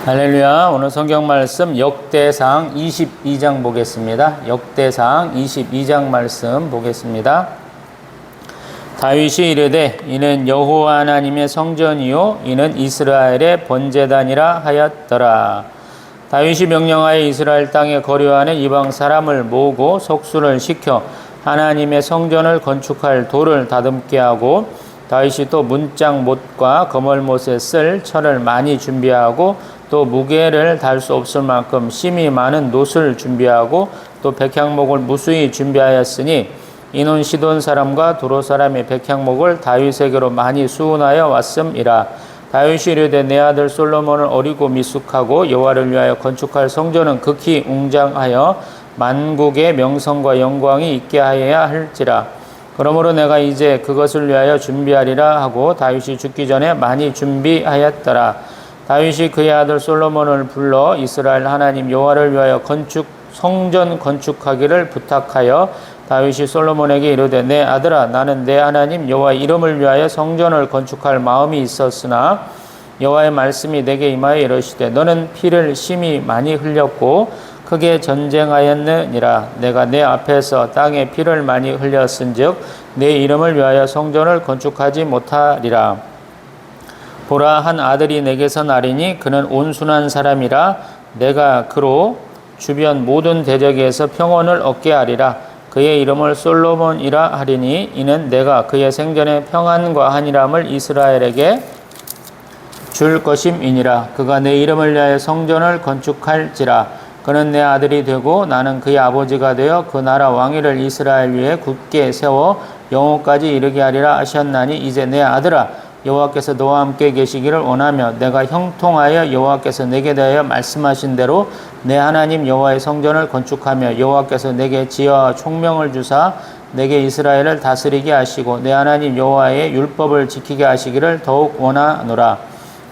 할렐루야. 오늘 성경 말씀 역대상 22장 보겠습니다. 역대상 22장 말씀 보겠습니다. 다윗이 이르되 이는 여호와 하나님의 성전이요 이는 이스라엘의 번제단이라 하였더라. 다윗이 명령하여 이스라엘 땅에 거류하는 이방 사람을 모으고 속수를 시켜 하나님의 성전을 건축할 돌을 다듬게 하고, 다윗이 또 문짝 못과 거멀못에 쓸 철을 많이 준비하고, 또 무게를 달 수 없을 만큼 심이 많은 놋을 준비하고, 또 백향목을 무수히 준비하였으니 이는 시돈 사람과 두로 사람의 백향목을 다윗에게로 많이 수운하여 왔음이라. 다윗이 이르되 내 아들 솔로몬은 어리고 미숙하고 여호와를 위하여 건축할 성전은 극히 웅장하여 만국의 명성과 영광이 있게 하여야 할지라. 그러므로 내가 이제 그것을 위하여 준비하리라 하고 다윗이 죽기 전에 많이 준비하였더라. 다윗이 그의 아들 솔로몬을 불러 이스라엘 하나님 여호와를 위하여 성전 건축하기를 부탁하여 다윗이 솔로몬에게 이르되 내 아들아, 나는 내 하나님 여호와 이름을 위하여 성전을 건축할 마음이 있었으나 여호와의 말씀이 내게 임하여 이르시되 너는 피를 심히 많이 흘렸고 크게 전쟁하였느니라. 내가 내 앞에서 땅에 피를 많이 흘렸은즉 내 이름을 위하여 성전을 건축하지 못하리라. 보라, 한 아들이 내게서 나리니 그는 온순한 사람이라. 내가 그로 주변 모든 대적에서 평온을 얻게 하리라. 그의 이름을 솔로몬이라 하리니 이는 내가 그의 생전에 평안과 한일함을 이스라엘에게 줄 것임이니라. 그가 내 이름을 위하여 성전을 건축할지라. 그는 내 아들이 되고 나는 그의 아버지가 되어 그 나라 왕위를 이스라엘 위에 굳게 세워 영원까지 이르게 하리라 하셨나니 이제 내 아들아, 여호와께서 너와 함께 계시기를 원하며 내가 형통하여 여호와께서 내게 대하여 말씀하신 대로 내 하나님 여호와의 성전을 건축하며 여호와께서 내게 지혜와 총명을 주사 내게 이스라엘을 다스리게 하시고 내 하나님 여호와의 율법을 지키게 하시기를 더욱 원하노라.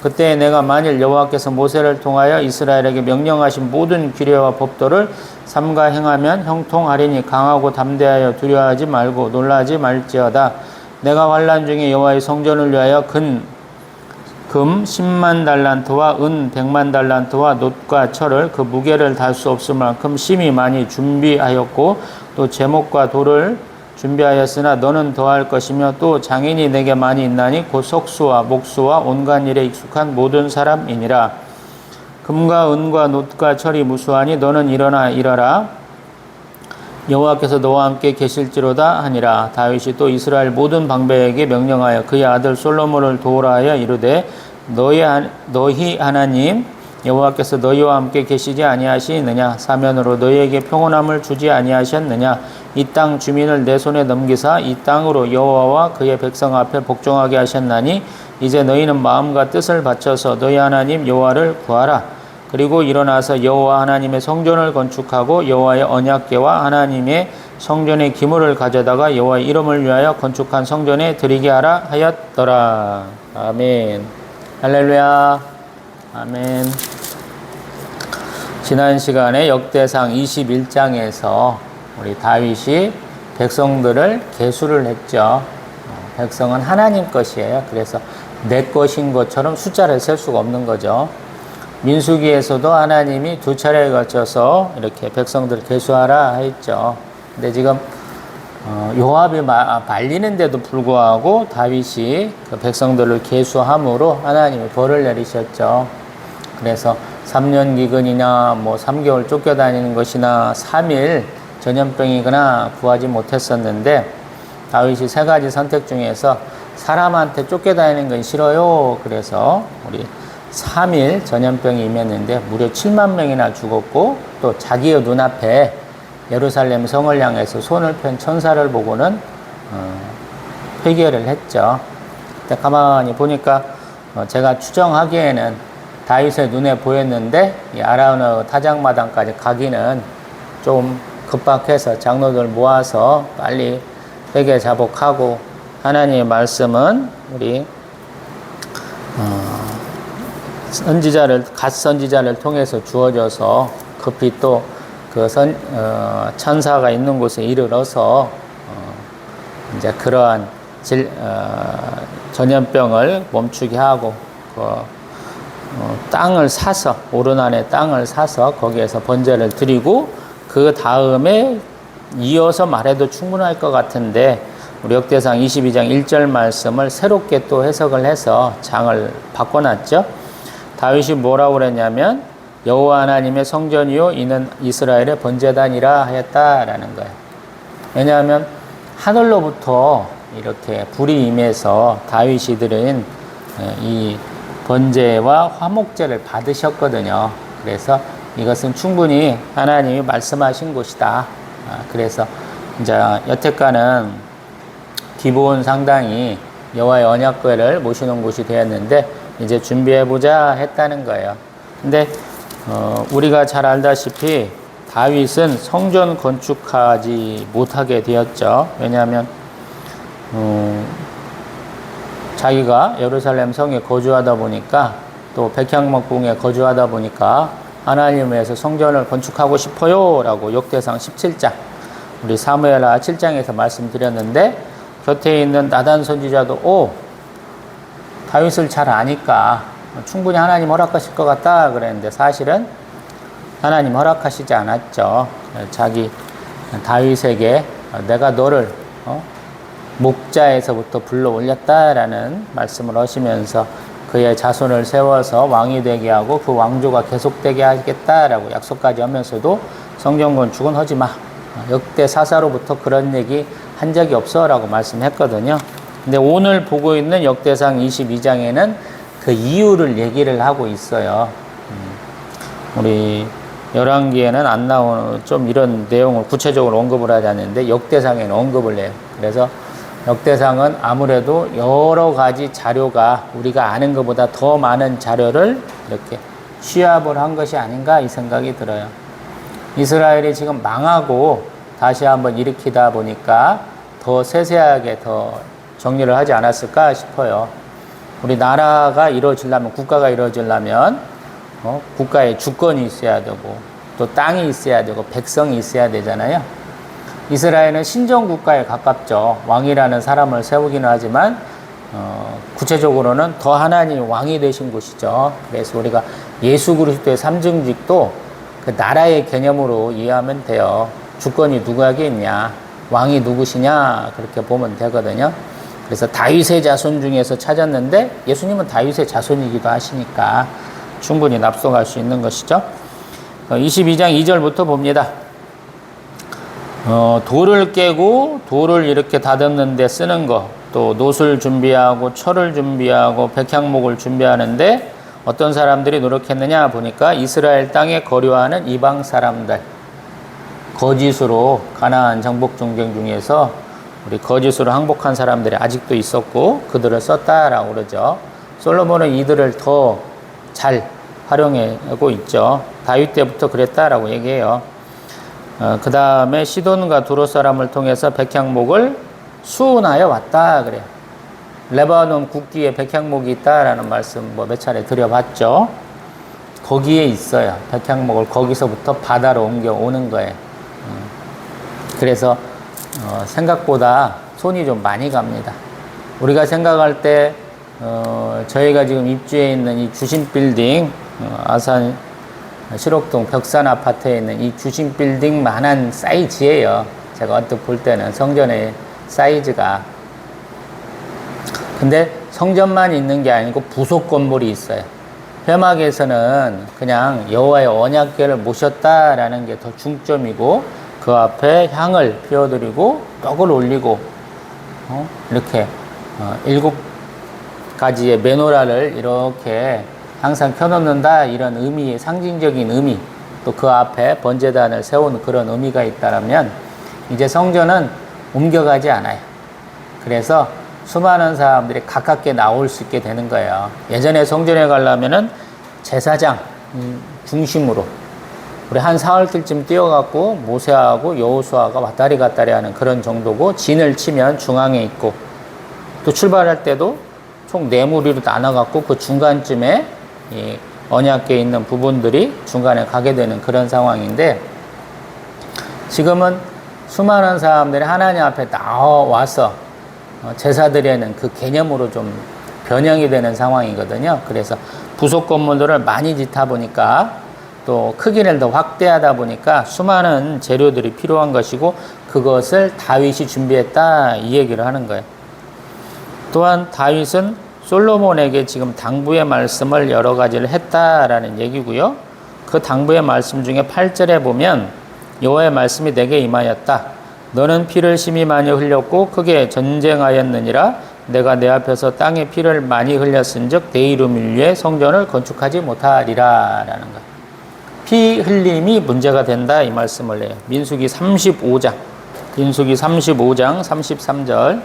그때 내가 만일 여호와께서 모세를 통하여 이스라엘에게 명령하신 모든 규례와 법도를 삼가 행하면 형통하리니 강하고 담대하여 두려워하지 말고 놀라지 말지어다. 내가 환난 중에 여호와의 성전을 위하여 금 10만 달란트와 은 100만 달란트와 놋과 철을 그 무게를 달 수 없을 만큼 심히 많이 준비하였고, 또 제목과 돌을 준비하였으나 너는 더할 것이며 또 장인이 내게 많이 있나니 곧 석수와 목수와 온갖 일에 익숙한 모든 사람이니라. 금과 은과 놋과 철이 무수하니 너는 일어나 일하라. 여호와께서 너와 함께 계실지로다 하니라. 다윗이 또 이스라엘 모든 방백에게 명령하여 그의 아들 솔로몬을 도우라 하여 이르되 너희 하나님 여호와께서 너희와 함께 계시지 아니하시느냐? 사면으로 너희에게 평온함을 주지 아니하셨느냐? 이 땅 주민을 내 손에 넘기사 이 땅으로 여호와와 그의 백성 앞에 복종하게 하셨나니 이제 너희는 마음과 뜻을 바쳐서 너희 하나님 여호와를 구하라. 그리고 일어나서 여호와 하나님의 성전을 건축하고 여호와의 언약궤와 하나님의 성전의 기물을 가져다가 여호와의 이름을 위하여 건축한 성전에 드리게 하라 하였더라. 아멘. 할렐루야. 아멘. 지난 시간에 역대상 21장에서 우리 다윗이 백성들을 계수를 했죠. 백성은 하나님 것이에요. 그래서 내 것인 것처럼 숫자를 셀 수가 없는 거죠. 민수기에서도 하나님이 두 차례에 걸쳐서 이렇게 백성들을 계수하라 했죠. 근데 지금 요압이 말리는데도 불구하고 다윗이 그 백성들을 계수함으로 하나님이 벌을 내리셨죠. 그래서 3년 기근이나 3개월 쫓겨다니는 것이나 3일 전염병이거나 구하지 못했었는데 다윗이 세 가지 선택 중에서 사람한테 쫓겨다니는 건 싫어요. 그래서 우리 3일 전염병이 임했는데 무려 7만 명이나 죽었고, 또 자기의 눈앞에 예루살렘 성을 향해서 손을 편 천사를 보고는 회개를 했죠. 근데 가만히 보니까 제가 추정하기에는 다윗의 눈에 보였는데 이 아라우나 타작마당까지 가기는 좀 급박해서 장로들 모아서 빨리 회개 자복하고, 하나님의 말씀은 우리 갓 선지자를 통해서 주어져서 급히 또 그 천사가 있는 곳에 이르러서 이제 그러한 전염병을 멈추게 하고 땅을 사서, 오르난의 땅을 사서 거기에서 번제를 드리고 그 다음에 이어서 말해도 충분할 것 같은데 우리 역대상 22장 1절 말씀을 새롭게 또 해석을 해서 장을 바꿔놨죠. 다윗이 뭐라고 그랬냐면 여호와 하나님의 성전이요 이는 이스라엘의 번제단이라 하였다라는 거예요. 왜냐하면 하늘로부터 이렇게 불이 임해서 다윗이 드린 이 번제와 화목제를 받으셨거든요. 그래서 이것은 충분히 하나님이 말씀하신 곳이다. 그래서 이제 여태까지는 기본 상당히 여호와의 언약궤를 모시는 곳이 되었는데 이제 준비해보자 했다는 거예요. 근데 우리가 잘 알다시피 다윗은 성전 건축하지 못하게 되었죠. 왜냐하면 자기가 예루살렘 성에 거주하다 보니까 또 백향목궁에 거주하다 보니까 하나님을 위해서 성전을 건축하고 싶어요 라고 역대상 17장 우리 사무엘하 7장에서 말씀드렸는데 곁에 있는 나단 선지자도 다윗을 잘 아니까 충분히 하나님 허락하실 것 같다 그랬는데 사실은 하나님 허락하시지 않았죠. 자기 다윗에게 내가 너를 목자에서부터 불러 올렸다라는 말씀을 하시면서 그의 자손을 세워서 왕이 되게 하고 그 왕조가 계속되게 하겠다라고 약속까지 하면서도 성전 건축은 하지 마. 역대 사사로부터 그런 얘기 한 적이 없어 라고 말씀했거든요. 근데 오늘 보고 있는 역대상 22장에는 그 이유를 얘기를 하고 있어요. 우리 열왕기에는 안 나오는 좀 이런 내용을 구체적으로 언급을 하지 않는데 역대상에는 언급을 해요. 그래서 역대상은 아무래도 여러 가지 자료가 우리가 아는 것보다 더 많은 자료를 이렇게 취합을 한 것이 아닌가 이 생각이 들어요. 이스라엘이 지금 망하고 다시 한번 일으키다 보니까 더 세세하게 더 정리를 하지 않았을까 싶어요. 우리 나라가 이루어지려면, 국가가 이루어지려면 국가에 주권이 있어야 되고 또 땅이 있어야 되고 백성이 있어야 되잖아요. 이스라엘은 신정국가에 가깝죠. 왕이라는 사람을 세우기는 하지만 구체적으로는 더 하나님이 왕이 되신 곳이죠. 그래서 우리가 예수 그리스도의 삼증직도 그 나라의 개념으로 이해하면 돼요. 주권이 누구에게 있냐, 왕이 누구시냐 그렇게 보면 되거든요. 그래서 다윗의 자손 중에서 찾았는데 예수님은 다윗의 자손이기도 하시니까 충분히 납득할 수 있는 것이죠. 22장 2절부터 봅니다. 돌을 깨고 돌을 이렇게 다듬는 데 쓰는 거, 또 놋을 준비하고 철을 준비하고 백향목을 준비하는데 어떤 사람들이 노력했느냐 보니까 이스라엘 땅에 거류하는 이방 사람들, 거짓으로 가나안 정복 전쟁 중에서 우리 거짓으로 항복한 사람들이 아직도 있었고 그들을 썼다라고 그러죠. 솔로몬은 이들을 더 잘 활용하고 있죠. 다윗 때부터 그랬다라고 얘기해요. 그 다음에 시돈과 두로 사람을 통해서 백향목을 수운하여 왔다 그래요. 레바논 국기에 백향목이 있다라는 말씀 몇 차례 드려봤죠. 거기에 있어요. 백향목을 거기서부터 바다로 옮겨오는 거예요. 그래서 생각보다 손이 좀 많이 갑니다. 우리가 생각할 때 저희가 지금 입주해 있는 이 주신 빌딩, 아산 실옥동 벽산 아파트에 있는 이 주신 빌딩만한 사이즈예요. 제가 언뜻 볼 때는 성전의 사이즈가. 근데 성전만 있는 게 아니고 부속 건물이 있어요. 회막에서는 그냥 여호와의 언약궤를 모셨다라는 게 더 중점이고 그 앞에 향을 피워드리고 떡을 올리고 이렇게 7가지의 메노라를 이렇게 항상 켜놓는다 이런 의미, 상징적인 의미, 또 그 앞에 번제단을 세우는 그런 의미가 있다면 이제 성전은 옮겨가지 않아요. 그래서 수많은 사람들이 가깝게 나올 수 있게 되는 거예요. 예전에 성전에 가려면은 제사장 중심으로 우리 한 사흘쯤 뛰어갖고 모세하고 여호수아가 왔다리 갔다리 하는 그런 정도고, 진을 치면 중앙에 있고, 또 출발할 때도 총 4무리로 나눠갖고 그 중간쯤에 이 언약궤에 있는 부분들이 중간에 가게 되는 그런 상황인데, 지금은 수많은 사람들이 하나님 앞에 나와서 제사 드리는 그 개념으로 좀 변형이 되는 상황이거든요. 그래서 부속 건물들을 많이 짓다 보니까 또 크기를 더 확대하다 보니까 수많은 재료들이 필요한 것이고 그것을 다윗이 준비했다 이 얘기를 하는 거예요. 또한 다윗은 솔로몬에게 지금 당부의 말씀을 여러 가지를 했다라는 얘기고요. 그 당부의 말씀 중에 8절에 보면 여호와의 말씀이 내게 임하였다. 너는 피를 심히 많이 흘렸고 크게 전쟁하였느니라. 내가 내 앞에서 땅에 피를 많이 흘렸은즉 내 이름을 위해 성전을 건축하지 못하리라 라는 거예요. 피 흘림이 문제가 된다 이 말씀을 해요. 민수기 35장 33절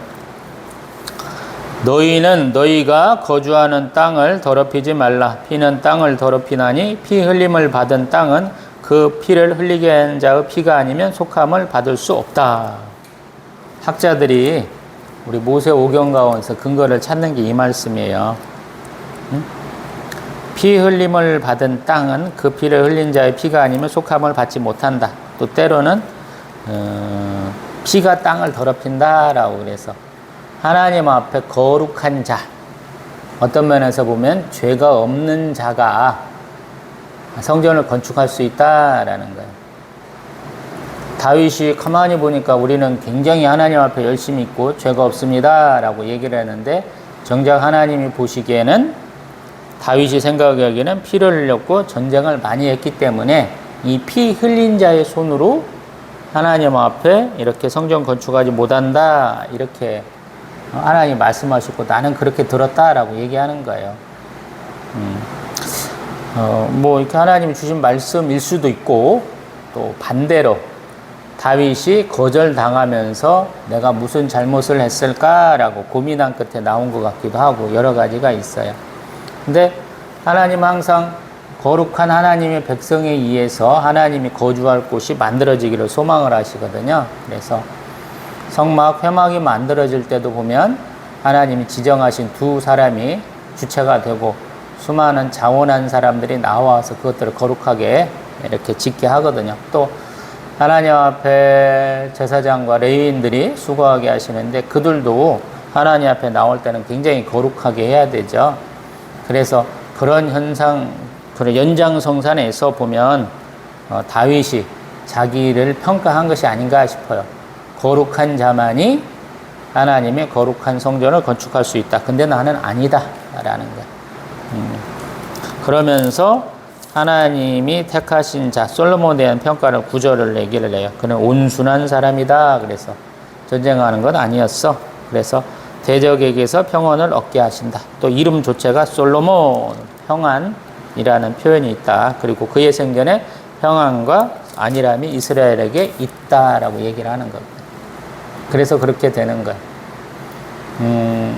너희는 너희가 거주하는 땅을 더럽히지 말라. 피는 땅을 더럽히나니 피 흘림을 받은 땅은 그 피를 흘리게 한 자의 피가 아니면 속함을 받을 수 없다. 학자들이 우리 모세 오경 가운데서 근거를 찾는 게 이 말씀이에요. 피 흘림을 받은 땅은 그 피를 흘린 자의 피가 아니면 속함을 받지 못한다. 또 때로는 피가 땅을 더럽힌다라고 그래서 하나님 앞에 거룩한 자, 어떤 면에서 보면 죄가 없는 자가 성전을 건축할 수 있다라는 거예요. 다윗이 가만히 보니까 우리는 굉장히 하나님 앞에 열심히 있고 죄가 없습니다라고 얘기를 했는데 정작 하나님이 보시기에는 다윗이 생각하기에는 피를 흘렸고 전쟁을 많이 했기 때문에 이 피 흘린 자의 손으로 하나님 앞에 이렇게 성전 건축하지 못한다 이렇게 하나님 말씀하시고 나는 그렇게 들었다라고 얘기하는 거예요. 뭐 이렇게 하나님이 주신 말씀일 수도 있고 또 반대로 다윗이 거절당하면서 내가 무슨 잘못을 했을까라고 고민한 끝에 나온 것 같기도 하고 여러 가지가 있어요. 근데 하나님은 항상 거룩한 하나님의 백성에 의해서 하나님이 거주할 곳이 만들어지기를 소망을 하시거든요. 그래서 성막, 회막이 만들어질 때도 보면 하나님이 지정하신 두 사람이 주체가 되고 수많은 자원한 사람들이 나와서 그것들을 거룩하게 이렇게 짓게 하거든요. 또 하나님 앞에 제사장과 레위인들이 수고하게 하시는데 그들도 하나님 앞에 나올 때는 굉장히 거룩하게 해야 되죠. 그래서 그런 현상, 그런 연장성산에서 보면 다윗이 자기를 평가한 것이 아닌가 싶어요. 거룩한 자만이 하나님의 거룩한 성전을 건축할 수 있다. 근데 나는 아니다 라는 거예요. 그러면서 하나님이 택하신 자 솔로몬에 대한 평가를 9절을 얘기를 해요. 그는 온순한 사람이다. 그래서 전쟁하는 건 아니었어. 그래서 대적에게서 평안을 얻게 하신다. 또 이름 조체가 솔로몬, 평안이라는 표현이 있다. 그리고 그의 생전에 평안과 안일함이 이스라엘에게 있다라고 얘기를 하는 겁니다. 그래서 그렇게 되는 거예요.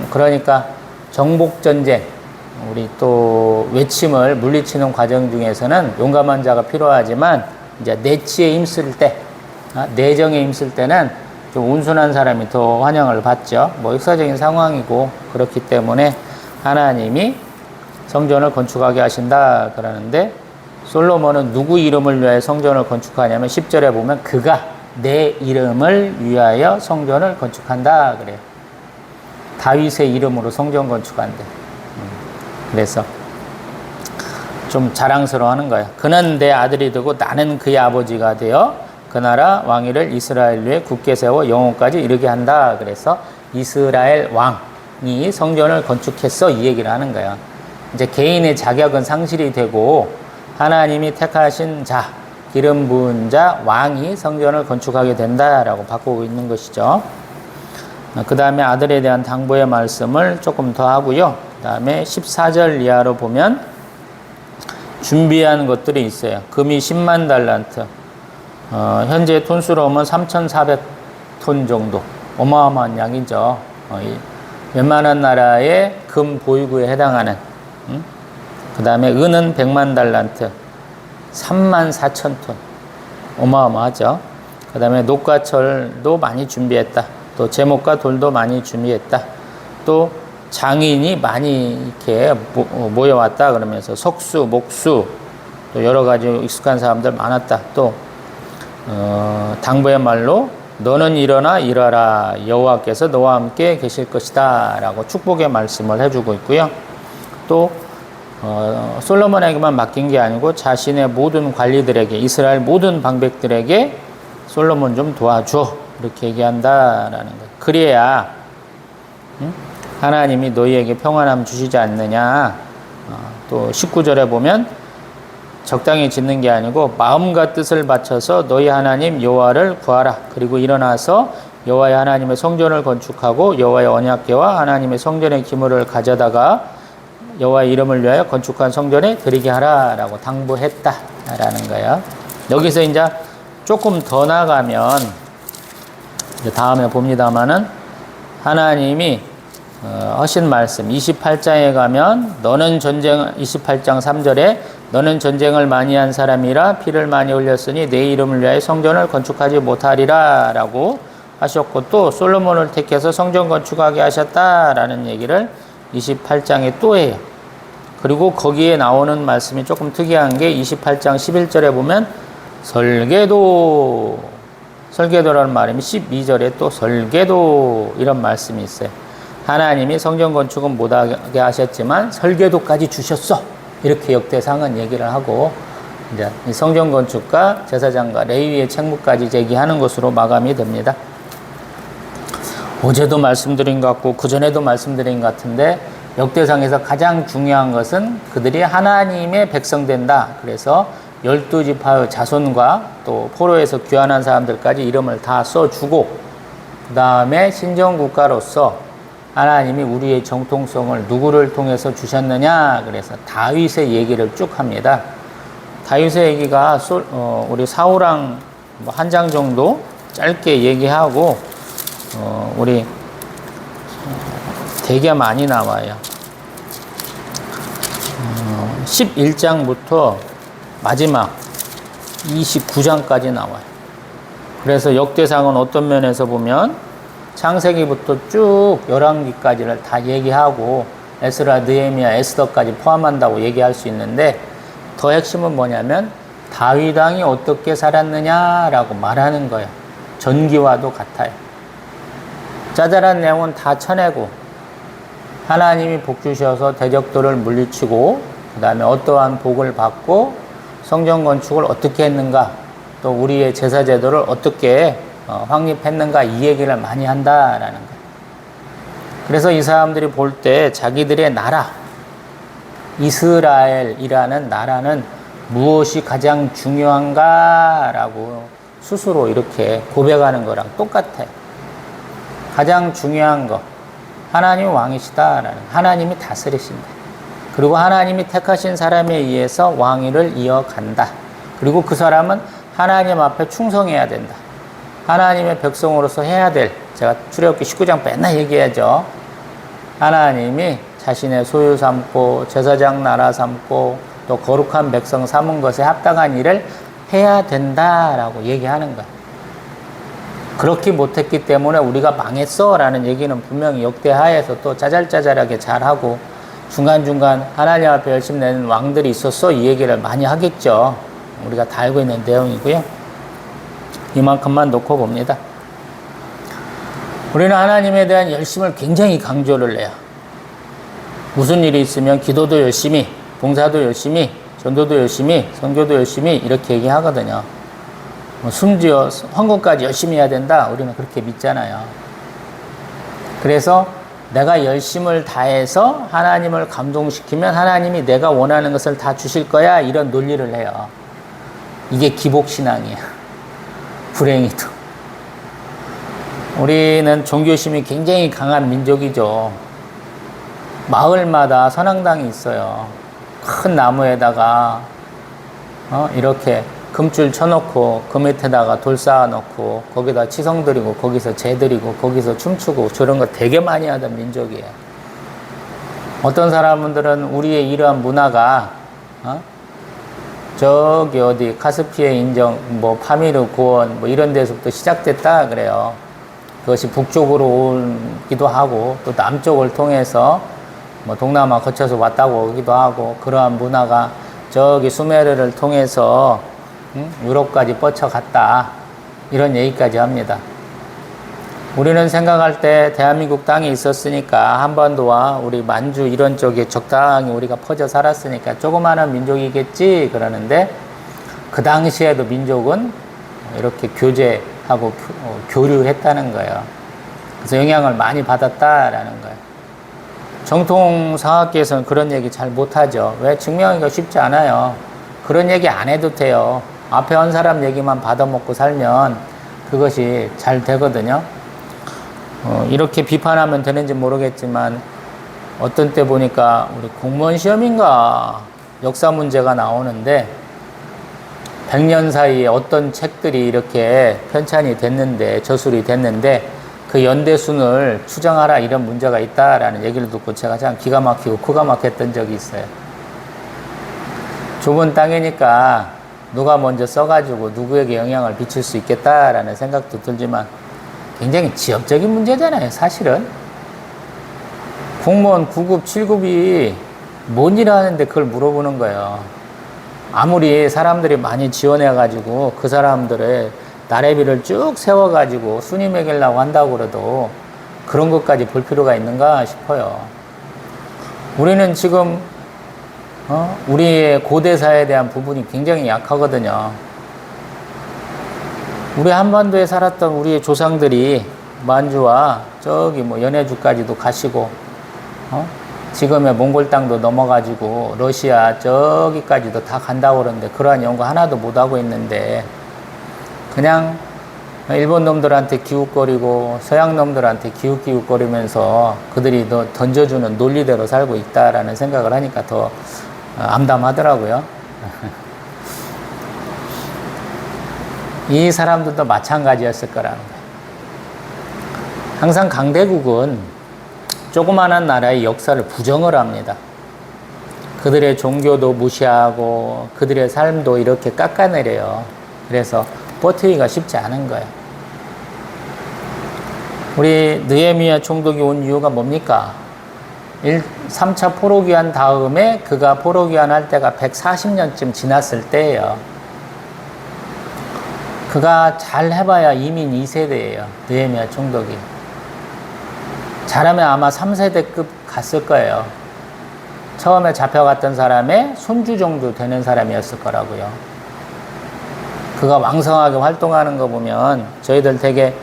그러니까 정복전쟁, 우리 또 외침을 물리치는 과정 중에서는 용감한 자가 필요하지만 이제 내치에 힘쓸 때, 내정에 힘쓸 때는 좀 온순한 사람이 더 환영을 받죠. 뭐 역사적인 상황이고 그렇기 때문에 하나님이 성전을 건축하게 하신다 그러는데 솔로몬은 누구 이름을 위하여 성전을 건축하냐면 10절에 보면 그가 내 이름을 위하여 성전을 건축한다 그래요. 다윗의 이름으로 성전 건축한대. 그래서 좀 자랑스러워하는 거예요. 그는 내 아들이 되고 나는 그의 아버지가 되어 그 나라 왕위를 이스라엘 위에 굳게 세워 영원까지 이르게 한다. 그래서 이스라엘 왕이 성전을 건축했어 이 얘기를 하는 거예요. 이제 개인의 자격은 상실이 되고 하나님이 택하신 자, 기름 부은 자, 왕이 성전을 건축하게 된다라고 바꾸고 있는 것이죠. 그 다음에 아들에 대한 당부의 말씀을 조금 더 하고요. 그 다음에 14절 이하로 보면 준비한 것들이 있어요. 금이 10만 달란트. 현재 톤수로 오면 3,400톤 정도. 어마어마한 양이죠. 웬만한 나라의 금 보유고에 해당하는. 그 다음에 은은 100만 달란트. 34,000톤. 어마어마하죠. 그 다음에 녹과철도 많이 준비했다. 또 제목과 돌도 많이 준비했다. 또 장인이 많이 이렇게 모여왔다. 그러면서 석수, 목수, 또 여러 가지 익숙한 사람들 많았다. 또 당부의 말로 너는 일어나 일하라 여호와께서 너와 함께 계실 것이다 라고 축복의 말씀을 해주고 있고요. 또 솔로몬에게만 맡긴 게 아니고 자신의 모든 관리들에게, 이스라엘 모든 방백들에게 솔로몬 좀 도와줘, 이렇게 얘기한다라는 거예요. 그래야 하나님이 너희에게 평안함 주시지 않느냐. 또 19절에 보면 적당히 짓는 게 아니고 마음과 뜻을 바쳐서 너희 하나님 여호와를 구하라. 그리고 일어나서 여호와의 하나님의 성전을 건축하고 여호와의 언약궤와 하나님의 성전의 기물을 가져다가 여호와의 이름을 위하여 건축한 성전에 드리게 하라라고 당부했다라는 거예요. 여기서 이제 조금 더 나가면 이제 다음에 봅니다만은 하나님이 하신 말씀 28장에 가면 너는 전쟁 28장 3절에 너는 전쟁을 많이 한 사람이라 피를 많이 흘렸으니 내 이름을 위하여 성전을 건축하지 못하리라 라고 하셨고 또 솔로몬을 택해서 성전 건축하게 하셨다라는 얘기를 28장에 또 해요. 그리고 거기에 나오는 말씀이 조금 특이한 게 28장 11절에 보면 설계도라는 말이면 12절에 또 설계도 이런 말씀이 있어요. 하나님이 성전 건축은 못하게 하셨지만 설계도까지 주셨어. 이렇게 역대상은 얘기를 하고 이제 성전 건축과 제사장과 레위의 책무까지 제기하는 것으로 마감이 됩니다. 어제도 말씀드린 것 같고 그전에도 말씀드린 것 같은데 역대상에서 가장 중요한 것은 그들이 하나님의 백성 된다. 그래서 12지파의 자손과 또 포로에서 귀환한 사람들까지 이름을 다 써주고 그 다음에 신정국가로서 하나님이 우리의 정통성을 누구를 통해서 주셨느냐. 그래서 다윗의 얘기를 쭉 합니다. 다윗의 얘기가 우리 사울왕 한 장 정도 짧게 얘기하고 우리 되게 많이 나와요. 11장부터 마지막 29장까지 나와요. 그래서 역대상은 어떤 면에서 보면 창세기부터 쭉 열왕기까지를 다 얘기하고 에스라, 느헤미야, 에스더까지 포함한다고 얘기할 수 있는데 더 핵심은 뭐냐면 다윗 왕이 어떻게 살았느냐라고 말하는 거예요. 전기와도 같아요. 자잘한 내용은 다 쳐내고 하나님이 복 주셔서 대적들을 물리치고 그 다음에 어떠한 복을 받고 성전 건축을 어떻게 했는가 또 우리의 제사 제도를 어떻게 확립했는가 이 얘기를 많이 한다라는 거예요. 그래서 이 사람들이 볼 때 자기들의 나라 이스라엘이라는 나라는 무엇이 가장 중요한가라고 스스로 이렇게 고백하는 거랑 똑같아요. 가장 중요한 거 하나님이 왕이시다라는 하나님이 다스리신다. 그리고 하나님이 택하신 사람에 의해서 왕위를 이어간다. 그리고 그 사람은 하나님 앞에 충성해야 된다. 하나님의 백성으로서 해야 될 제가 출애굽기 19장 맨날 얘기하죠. 하나님이 자신의 소유 삼고 제사장 나라 삼고 또 거룩한 백성 삼은 것에 합당한 일을 해야 된다라고 얘기하는 거예요. 그렇게 못했기 때문에 우리가 망했어 라는 얘기는 분명히 역대하에서 또 짜잘짜잘하게 잘하고 중간중간 하나님 앞에 열심히 내는 왕들이 있었어 이 얘기를 많이 하겠죠. 우리가 다 알고 있는 내용이고요. 이만큼만 놓고 봅니다. 우리는 하나님에 대한 열심을 굉장히 강조를 해요. 무슨 일이 있으면 기도도 열심히, 봉사도 열심히, 전도도 열심히, 선교도 열심히 이렇게 얘기하거든요. 심지어 헌금까지 열심히 해야 된다. 우리는 그렇게 믿잖아요. 그래서 내가 열심을 다해서 하나님을 감동시키면 하나님이 내가 원하는 것을 다 주실 거야. 이런 논리를 해요. 이게 기복신앙이야. 불행히도. 우리는 종교심이 굉장히 강한 민족이죠. 마을마다 선앙당이 있어요. 큰 나무에다가 이렇게 금줄 쳐놓고 그 밑에다가 돌 쌓아놓고 거기다 치성 드리고 거기서 제 드리고 거기서 춤추고 저런 거 되게 많이 하던 민족이에요. 어떤 사람들은 우리의 이러한 문화가 저기 어디 카스피해 인정 뭐 파미르 고원 뭐 이런 데서부터 시작됐다 그래요. 그것이 북쪽으로 오기도 하고 또 남쪽을 통해서 뭐 동남아 거쳐서 왔다고 오기도 하고 그러한 문화가 저기 수메르를 통해서 유럽까지 뻗쳐갔다 이런 얘기까지 합니다. 우리는 생각할 때 대한민국 땅에 있었으니까 한반도와 우리 만주 이런 쪽에 적당히 우리가 퍼져 살았으니까 조그마한 민족이겠지 그러는데 그 당시에도 민족은 이렇게 교제하고 교류했다는 거예요. 그래서 영향을 많이 받았다라는 거예요. 정통사학계에서는 그런 얘기 잘 못하죠. 왜? 증명하기가 쉽지 않아요. 그런 얘기 안 해도 돼요. 앞에 한 사람 얘기만 받아먹고 살면 그것이 잘 되거든요. 이렇게 비판하면 되는지 모르겠지만 어떤 때 보니까 우리 공무원 시험인가 역사 문제가 나오는데 100년 사이에 어떤 책들이 이렇게 편찬이 됐는데 저술이 됐는데 그 연대순을 추정하라 이런 문제가 있다라는 얘기를 듣고 제가 참 기가 막히고 코가 막혔던 적이 있어요. 좁은 땅이니까 누가 먼저 써가지고 누구에게 영향을 미칠 수 있겠다라는 생각도 들지만 굉장히 지역적인 문제잖아요, 사실은. 공무원 9급, 7급이 뭔 일을 하는데 그걸 물어보는 거예요. 아무리 사람들이 많이 지원해가지고 그 사람들의 나래비를 쭉 세워가지고 순위 매기려고 한다고 그래도 그런 것까지 볼 필요가 있는가 싶어요. 우리는 지금 우리의 고대사에 대한 부분이 굉장히 약하거든요. 우리 한반도에 살았던 우리의 조상들이 만주와 저기 뭐 연해주까지도 가시고 지금의 몽골 땅도 넘어가지고 러시아 저기까지도 다 간다고 그러는데 그러한 연구 하나도 못하고 있는데 그냥 일본 놈들한테 기웃거리고 서양 놈들한테 기웃기웃거리면서 그들이 더 던져주는 논리대로 살고 있다라는 생각을 하니까 더 암담하더라고요. 이 사람들도 마찬가지였을 거라는 거예요. 항상 강대국은 조그마한 나라의 역사를 부정을 합니다. 그들의 종교도 무시하고 그들의 삶도 이렇게 깎아내려요. 그래서 버티기가 쉽지 않은 거예요. 우리 느헤미야 총독이 온 이유가 뭡니까? 3차 포로기한 다음에 그가 포로기한 할 때가 140년쯤 지났을 때예요. 그가 잘 해봐야 이민 2세대예요. 느헤미야 총독이. 잘하면 아마 3세대급 갔을 거예요. 처음에 잡혀갔던 사람의 손주 정도 되는 사람이었을 거라고요. 그가 왕성하게 활동하는 거 보면 저희들 되게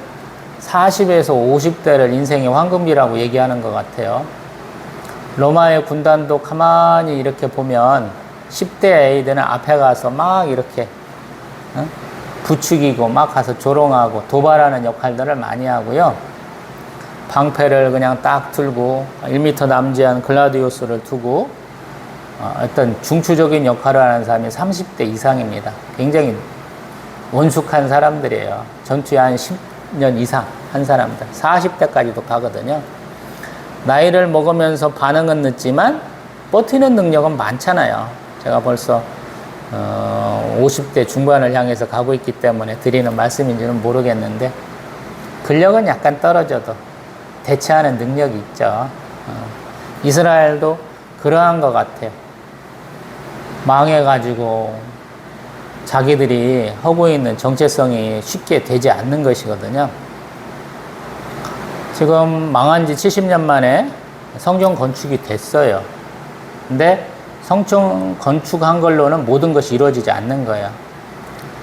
40에서 50대를 인생의 황금기라고 얘기하는 것 같아요. 로마의 군단도 가만히 이렇게 보면 10대 애들은 앞에 가서 막 이렇게 부추기고 막 가서 조롱하고 도발하는 역할들을 많이 하고요. 방패를 그냥 딱 들고 1m 남짓한 글라디우스를 두고 어떤 중추적인 역할을 하는 사람이 30대 이상입니다. 굉장히 원숙한 사람들이에요. 전투에 한 10년 이상 한 사람들. 40대까지도 가거든요. 나이를 먹으면서 반응은 늦지만 버티는 능력은 많잖아요. 제가 벌써 50대 중반을 향해서 가고 있기 때문에 드리는 말씀인지는 모르겠는데 근력은 약간 떨어져도 대처하는 능력이 있죠. 이스라엘도 그러한 것 같아요. 망해가지고 자기들이 하고 있는 정체성이 쉽게 되지 않는 것이거든요. 지금 망한 지 70년 만에 성전 건축이 됐어요. 근데 성전 건축한 걸로는 모든 것이 이루어지지 않는 거예요.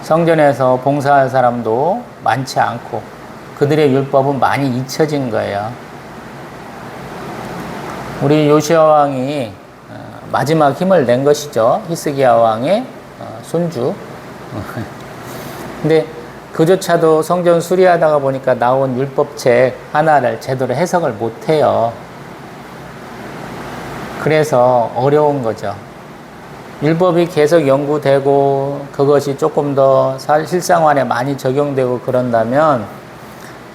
성전에서 봉사할 사람도 많지 않고 그들의 율법은 많이 잊혀진 거예요. 우리 요시야 왕이 마지막 힘을 낸 것이죠. 히스기야 왕의 손주. 근데 그조차도 성전 수리하다가 보니까 나온 율법책 하나를 제대로 해석을 못해요. 그래서 어려운 거죠. 율법이 계속 연구되고 그것이 조금 더 실생활에 많이 적용되고 그런다면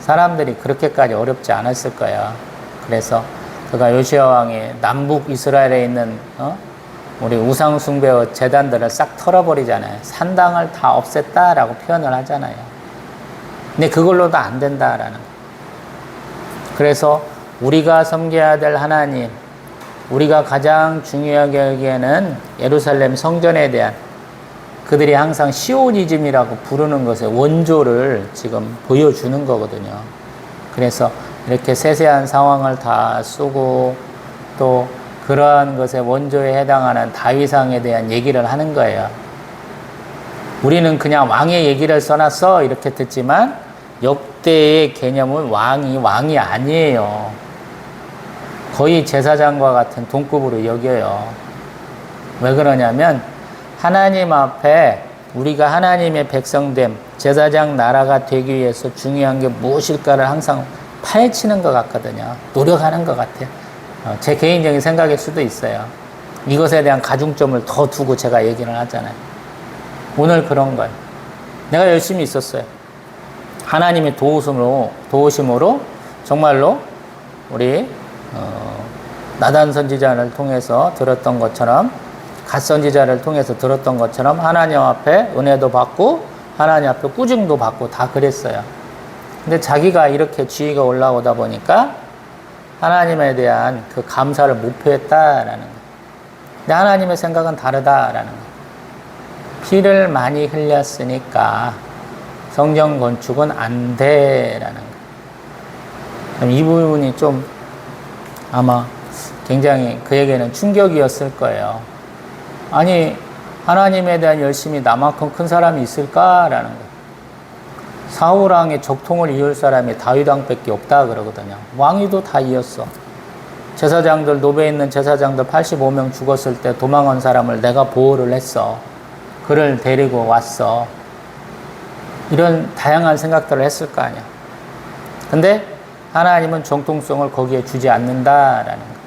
사람들이 그렇게까지 어렵지 않았을 거예요. 그래서 그가 요시야 왕이 남북 이스라엘에 있는 우리 우상 숭배의 제단들을 싹 털어버리잖아요. 산당을 다 없앴다라고 표현을 하잖아요. 근데 그걸로도 안 된다라는 거예요. 그래서 우리가 섬겨야 될 하나님, 우리가 가장 중요하게 여기에는 예루살렘 성전에 대한 그들이 항상 시오니즘이라고 부르는 것의 원조를 지금 보여주는 거거든요. 그래서 이렇게 세세한 상황을 다 쓰고 또 그러한 것의 원조에 해당하는 다윗왕에 대한 얘기를 하는 거예요. 우리는 그냥 왕의 얘기를 써놨어 이렇게 듣지만 역대의 개념은 왕이 아니에요. 거의 제사장과 같은 동급으로 여겨요. 왜 그러냐면 하나님 앞에 우리가 하나님의 백성됨, 제사장 나라가 되기 위해서 중요한 게 무엇일까를 항상 파헤치는 것 같거든요. 노력하는 것 같아요. 제 개인적인 생각일 수도 있어요. 이것에 대한 가중점을 더 두고 제가 얘기를 하잖아요. 오늘 그런 거예요. 내가 열심히 있었어요. 하나님의 도우심으로 정말로 우리 나단 선지자를 통해서 들었던 것처럼 갓 선지자를 통해서 들었던 것처럼 하나님 앞에 은혜도 받고 하나님 앞에 꾸중도 받고 다 그랬어요. 근데 자기가 이렇게 지위가 올라오다 보니까 하나님에 대한 그 감사를 못 표했다라는 거예요. 근데 하나님의 생각은 다르다라는 거예요. 피를 많이 흘렸으니까 성전 건축은 안 돼라는 거예요. 이 부분이 좀 아마 굉장히 그에게는 충격이었을 거예요. 아니 하나님에 대한 열심이 나만큼 큰 사람이 있을까라는 거예요. 사울왕의 적통을 이을 사람이 다윗왕밖에 없다 그러거든요. 왕위도 다 이었어. 제사장들, 노베에 있는 제사장들 85명 죽었을 때 도망한 사람을 내가 보호를 했어. 그를 데리고 왔어. 이런 다양한 생각들을 했을 거 아니야. 근데 하나님은 정통성을 거기에 주지 않는다라는 거예요.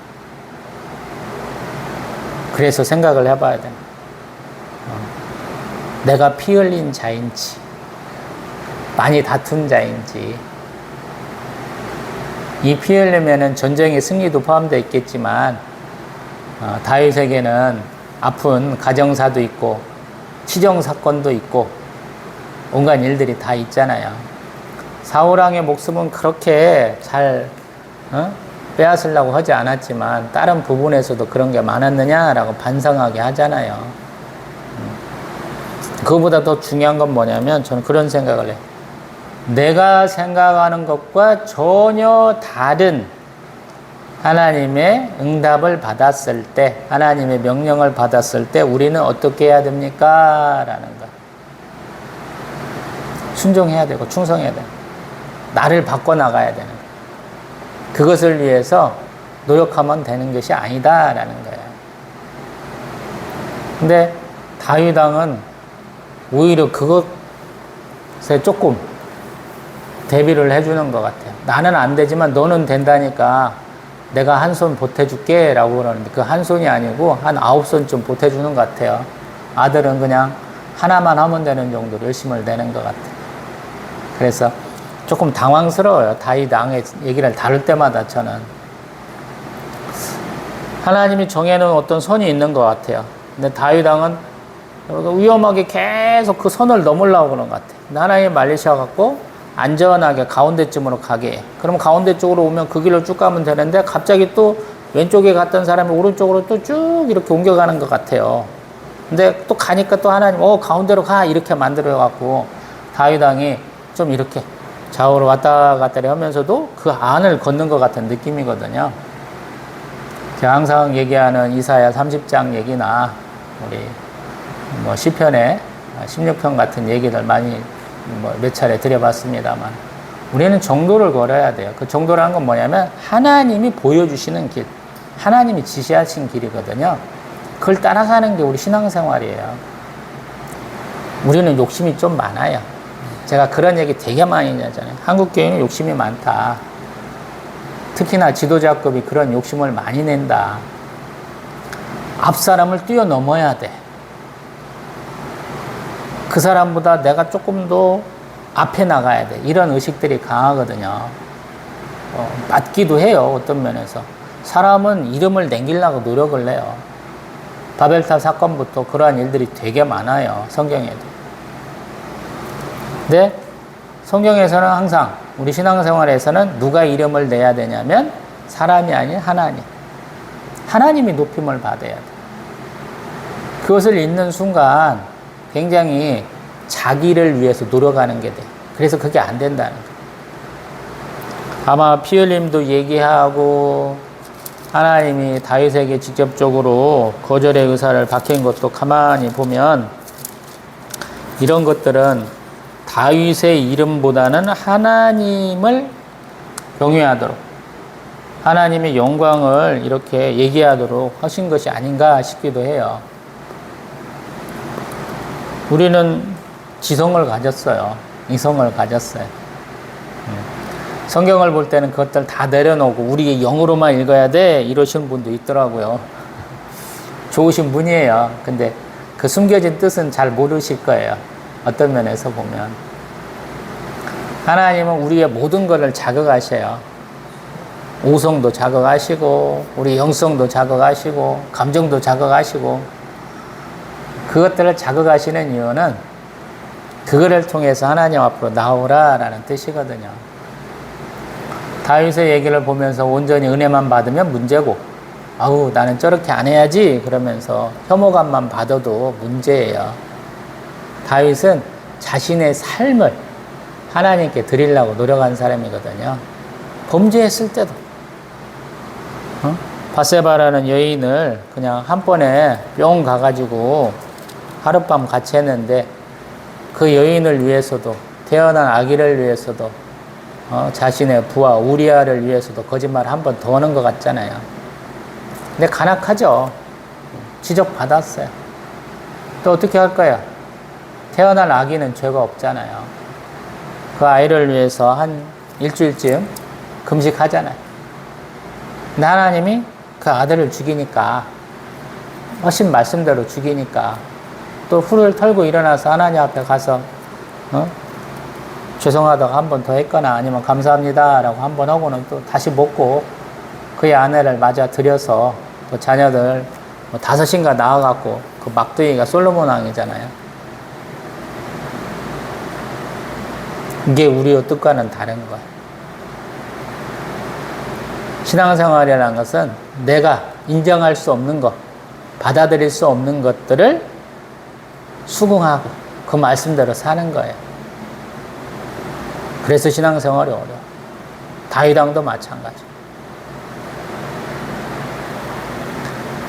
그래서 생각을 해봐야 돼. 내가 피 흘린 자인지 많이 다툰 자인지, 이 피 흘리면은 전쟁의 승리도 포함되어 있겠지만 다윗에게는 아픈 가정사도 있고 치정사건도 있고 온갖 일들이 다 있잖아요. 사울왕의 목숨은 그렇게 잘 빼앗으려고 하지 않았지만 다른 부분에서도 그런 게 많았느냐라고 반성하게 하잖아요. 그거보다 더 중요한 건 뭐냐면 저는 그런 생각을 해요. 내가 생각하는 것과 전혀 다른 하나님의 응답을 받았을 때, 하나님의 명령을 받았을 때 우리는 어떻게 해야 됩니까? 라는 거. 순종해야 되고 충성해야 돼요. 나를 바꿔나가야 되는 거예요. 그것을 위해서 노력하면 되는 것이 아니다라는 거예요. 근데 다윗왕은 오히려 그것에 조금 대비를 해주는 것 같아요. 나는 안 되지만 너는 된다니까 내가 한 손 보태줄게 라고 그러는데 그 한 손이 아니고 한 9손쯤 보태주는 것 같아요. 아들은 그냥 하나만 하면 되는 정도로 열심을 내는 것 같아요. 그래서 조금 당황스러워요. 다윗 왕의 얘기를 다룰 때마다 저는. 하나님이 정해놓은 어떤 선이 있는 것 같아요. 근데 다윗 왕은 위험하게 계속 그 선을 넘으려고 그러는 것 같아요. 하나님이 말리셔갖고 안전하게 가운데쯤으로 가게 해. 그럼 가운데 쪽으로 오면 그 길로 쭉 가면 되는데 갑자기 또 왼쪽에 갔던 사람이 오른쪽으로 또 쭉 이렇게 옮겨가는 것 같아요. 근데 또 가니까 또 하나님 가운데로 가 이렇게 만들어갖고 다윗 왕이 좀 이렇게 좌우로 왔다 갔다 하면서도 그 안을 걷는 것 같은 느낌이거든요. 제가 항상 얘기하는 이사야 30장 얘기나 우리 시편의 16편 같은 얘기들 많이 몇 차례 드려봤습니다만 우리는 정도를 걸어야 돼요. 그 정도라는 건 뭐냐면 하나님이 보여주시는 길, 하나님이 지시하신 길이거든요. 그걸 따라가는 게 우리 신앙생활이에요. 우리는 욕심이 좀 많아요. 제가 그런 얘기 되게 많이 하잖아요. 한국 교회는 욕심이 많다. 특히나 지도자급이 그런 욕심을 많이 낸다. 앞 사람을 뛰어넘어야 돼. 그 사람보다 내가 조금 더 앞에 나가야 돼. 이런 의식들이 강하거든요. 맞기도 해요. 어떤 면에서. 사람은 이름을 남기려고 노력을 해요. 바벨탑 사건부터 그러한 일들이 되게 많아요. 성경에도. 근데 성경에서는 항상 우리 신앙생활에서는 누가 이름을 내야 되냐면 사람이 아닌 하나님. 하나님이 높임을 받아야 돼. 그것을 읽는 순간 굉장히 자기를 위해서 노력하는 게 돼. 그래서 그게 안 된다는 거예요. 아마 피 흘림도 얘기하고 하나님이 다윗에게 직접적으로 거절의 의사를 밝힌 것도 가만히 보면 이런 것들은 다윗의 이름보다는 하나님을 경외하도록 하나님의 영광을 이렇게 얘기하도록 하신 것이 아닌가 싶기도 해요. 우리는 지성을 가졌어요. 이성을 가졌어요. 성경을 볼 때는 그것들 다 내려놓고 우리 영으로만 읽어야 돼 이러시는 분도 있더라고요. 좋으신 분이에요. 근데 그 숨겨진 뜻은 잘 모르실 거예요. 어떤 면에서 보면 하나님은 우리의 모든 것을 자극하셔요. 오성도 자극하시고 우리 영성도 자극하시고 감정도 자극하시고 그것들을 자극하시는 이유는 그거를 통해서 하나님 앞으로 나오라라는 뜻이거든요. 다윗의 얘기를 보면서 온전히 은혜만 받으면 문제고 아우 나는 저렇게 안 해야지 그러면서 혐오감만 받아도 문제예요. 다윗은 자신의 삶을 하나님께 드리려고 노력한 사람이거든요. 범죄했을 때도 바세바라는 여인을 그냥 한 번에 뿅 가가지고 하룻밤 같이 했는데 그 여인을 위해서도 태어난 아기를 위해서도 자신의 부하 우리아를 위해서도 거짓말 한 번 더 하는 것 같잖아요. 근데 간악하죠. 지적받았어요. 또 어떻게 할 거야? 태어날 아기는 죄가 없잖아요. 그 아이를 위해서 한 일주일쯤 금식하잖아요. 근데 하나님이 그 아들을 죽이니까 훨씬 말씀대로 죽이니까 또 훌을 털고 일어나서 하나님 앞에 가서 죄송하다고 한 번 더 했거나 아니면 감사합니다 라고 한 번 하고는 또 다시 먹고 그의 아내를 맞아 들여서 또 자녀들 5인가 낳아갖고 그 막둥이가 솔로몬 왕이잖아요. 이게 우리의 뜻과는 다른 거예요. 신앙생활이라는 것은 내가 인정할 수 없는 것, 받아들일 수 없는 것들을 수긍하고 그 말씀대로 사는 거예요. 그래서 신앙생활이 어려워. 다윗 왕도 마찬가지.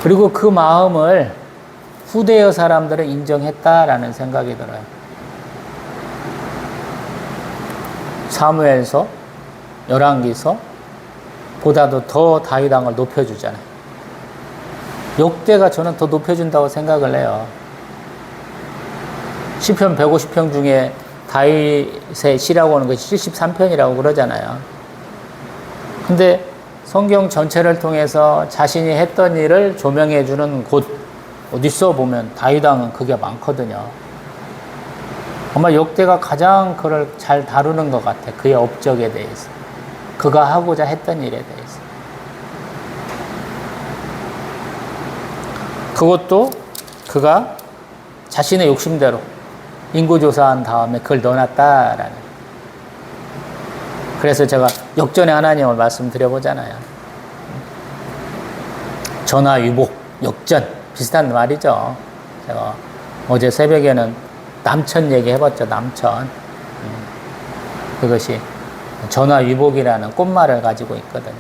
그리고 그 마음을 후대의 사람들은 인정했다라는 생각이 들어요. 사무엘서, 열왕기서 보다도 더 다윗 왕을 높여주잖아요. 역대가 저는 더 높여준다고 생각을 해요. 시편 150편 중에 다윗의 시라고 하는 것이 73편이라고 그러잖아요. 근데 성경 전체를 통해서 자신이 했던 일을 조명해 주는 곳 어디서 보면 다윗 왕은 그게 많거든요. 아마 역대가 가장 그를 잘 다루는 것 같아. 그의 업적에 대해서. 그가 하고자 했던 일에 대해서. 그것도 그가 자신의 욕심대로 인구조사한 다음에 그걸 넣어놨다라는. 그래서 제가 역전의 하나님을 말씀드려보잖아요. 전화위복, 역전 비슷한 말이죠. 제가 어제 새벽에는 남천 얘기해봤죠. 남천. 그것이 전화위복이라는 꽃말을 가지고 있거든요.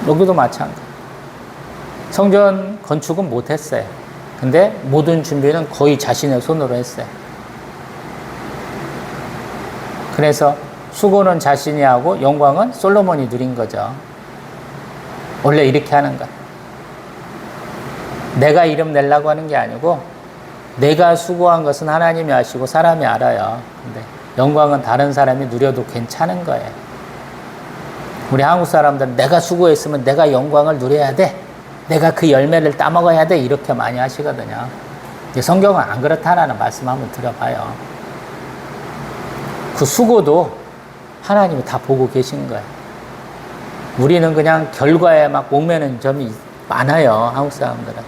여기도 마찬가지. 성전 건축은 못했어요. 근데 모든 준비는 거의 자신의 손으로 했어요. 그래서 수고는 자신이 하고 영광은 솔로몬이 누린 거죠. 원래 이렇게 하는 거야. 내가 이름 내려고 하는 게 아니고 내가 수고한 것은 하나님이 아시고 사람이 알아요. 근데 영광은 다른 사람이 누려도 괜찮은 거예요. 우리 한국 사람들은 내가 수고했으면 내가 영광을 누려야 돼. 내가 그 열매를 따먹어야 돼. 이렇게 많이 하시거든요. 근데 성경은 안 그렇다라는 말씀 한번 들어봐요. 그 수고도 하나님이 다 보고 계신 거예요. 우리는 그냥 결과에 막 목매는 점이 많아요. 한국 사람들은.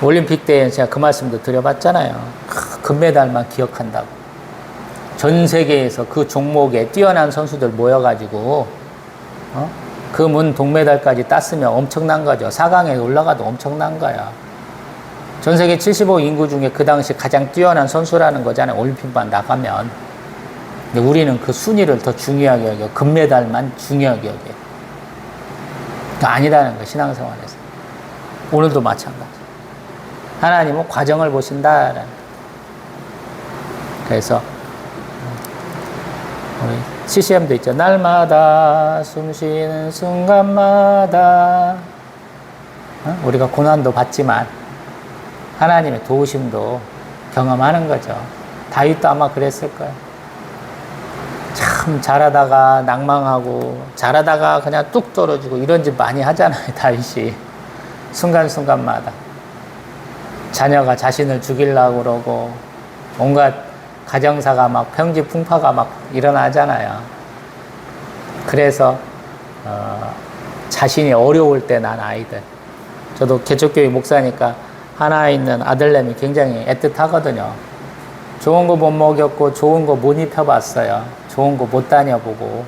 올림픽 때에 제가 그 말씀도 드려봤잖아요. 금메달만 기억한다고. 전 세계에서 그 종목에 뛰어난 선수들 모여가지고 그 동메달까지 땄으면 엄청난 거죠. 4강에 올라가도 엄청난 거야. 전 세계 75 인구 중에 그 당시 가장 뛰어난 선수라는 거잖아요. 올림픽만 나가면. 근데 우리는 그 순위를 더 중요하게 여겨. 금메달만 중요하게 여겨. 아니라는 거, 신앙생활에서. 오늘도 마찬가지. 하나님은 과정을 보신다라는. 그래서 우리 CCM도 있죠. 날마다 숨쉬는 순간마다 우리가 고난도 받지만 하나님의 도우심도 경험하는 거죠. 다윗도 아마 그랬을 거예요. 참 잘하다가 낭망하고 잘하다가 그냥 뚝 떨어지고 이런 짓 많이 하잖아요. 다윗이 순간순간마다 자녀가 자신을 죽이려고 그러고 온갖 가정사가 막 평지풍파가 막 일어나잖아요. 그래서 자신이 어려울 때 난 아이들, 저도 개척교회 목사니까 하나 있는 아들내미 굉장히 애틋하거든요. 좋은 거 못 먹였고 좋은 거 못 입혀봤어요. 좋은 거 못 다녀보고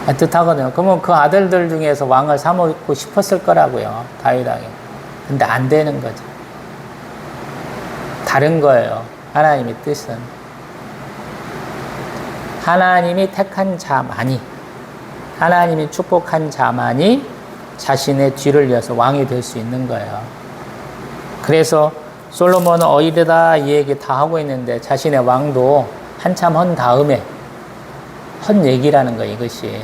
애틋하거든요. 그러면 그 아들들 중에서 왕을 삼고 싶었을 거라고요. 다윗왕이. 근데 안 되는 거죠. 다른 거예요. 하나님의 뜻은. 하나님이 택한 자만이, 하나님이 축복한 자만이 자신의 뒤를 이어서 왕이 될 수 있는 거예요. 그래서 솔로몬은 어이르다 이 얘기 다 하고 있는데 자신의 왕도 한참 헌 다음에 헌 얘기라는 거예요. 이것이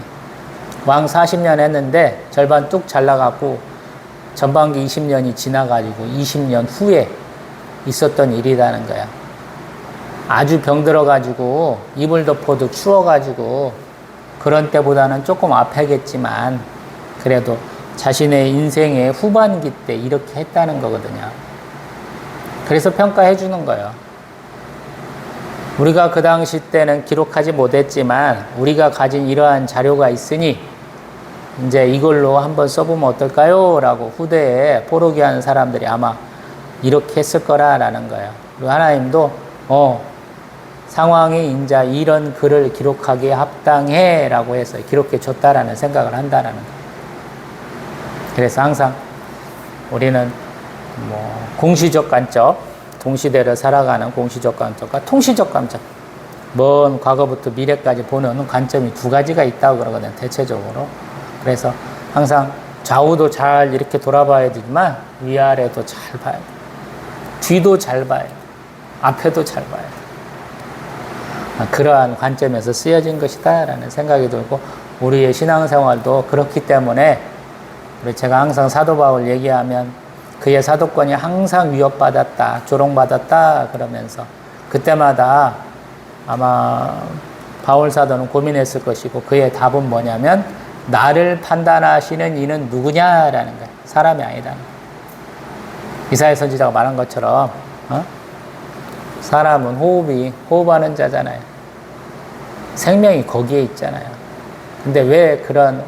왕 40년 했는데 절반 뚝 잘라갖고 전반기 20년이 지나가지고 20년 후에 있었던 일이라는 거야. 아주 병들어가지고 이불 덮어도 추워가지고 그런 때보다는 조금 아파겠지만 그래도 자신의 인생의 후반기 때 이렇게 했다는 거거든요. 그래서 평가해 주는 거예요. 우리가 그 당시 때는 기록하지 못했지만 우리가 가진 이러한 자료가 있으니 이제 이걸로 한번 써보면 어떨까요? 라고 후대에 포로기하는 사람들이 아마 이렇게 했을 거라는 거예요. 그리고 하나님도 상황이 이제 이런 글을 기록하기에 합당해 라고 해서 기록해 줬다라는 생각을 한다라는 거예요. 그래서 항상 우리는 공시적 관점, 동시대를 살아가는 공시적 관점과 통시적 관점, 먼 과거부터 미래까지 보는 관점이 두 가지가 있다고 그러거든요. 대체적으로. 그래서 항상 좌우도 잘 이렇게 돌아봐야 되지만 위아래도 잘 봐야 돼. 뒤도 잘 봐야 돼. 앞에도 잘 봐야 돼. 그러한 관점에서 쓰여진 것이다 라는 생각이 들고 우리의 신앙생활도 그렇기 때문에 제가 항상 사도 바울 얘기하면 그의 사도권이 항상 위협받았다, 조롱받았다 그러면서 그때마다 아마 바울 사도는 고민했을 것이고 그의 답은 뭐냐면 나를 판단하시는 이는 누구냐라는 거예요. 사람이 아니라는 거예요. 이사야 선지자가 말한 것처럼 사람은 호흡하는 자잖아요. 생명이 거기에 있잖아요. 근데 왜 그런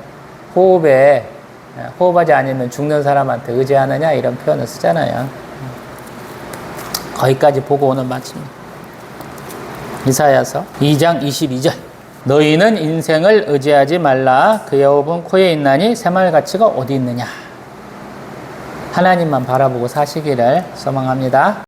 호흡하지 않으면 죽는 사람한테 의지하느냐 이런 표현을 쓰잖아요. 거기까지 보고 오늘 마칩니다. 이사야서 2장 22절 너희는 인생을 의지하지 말라 그의 호흡은 코에 있나니 새말가치가 어디 있느냐. 하나님만 바라보고 사시기를 소망합니다.